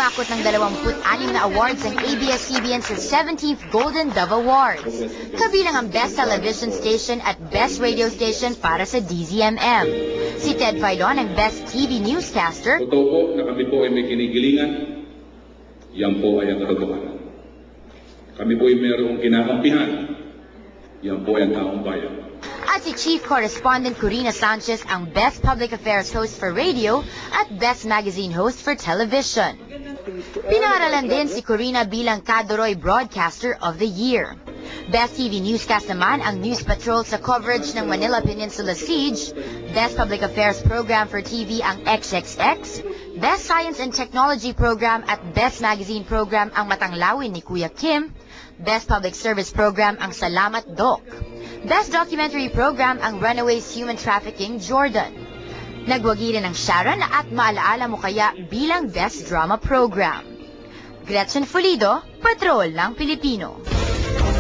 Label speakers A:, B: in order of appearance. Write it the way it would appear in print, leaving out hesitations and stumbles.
A: Umakot ng 26 na awards ang ABS-CBN sa 17th Golden Dove Awards. Kabilang ang Best Television Station at Best Radio Station para sa DZMM. Si Ted Filon ang Best TV Newscaster.
B: Totoo po na kami po ay may kinigilingan. Yan po ay ang katotohanan. Kami po ay mayroong kinakampihan. Yan po ay ang taong bayan.
A: At si Chief Correspondent Corina Sanchez ang Best Public Affairs Host for Radio at Best Magazine Host for Television. Pinaralan din si Corina bilang Kadoroy Broadcaster of the Year. Best TV Newscast naman ang News Patrol sa coverage ng Manila Peninsula Siege. Best Public Affairs Program for TV ang XXX. Best Science and Technology Program at Best Magazine Program ang Matanglawin ni Kuya Kim. Best Public Service Program ang Salamat Doc. Best Documentary Program ang Runaways Human Trafficking Jordan. Nagwagi rin ang Sharon at Maalaala Mo Kaya bilang Best Drama Program. Gretchen Fulido, Patrol ng Pilipino.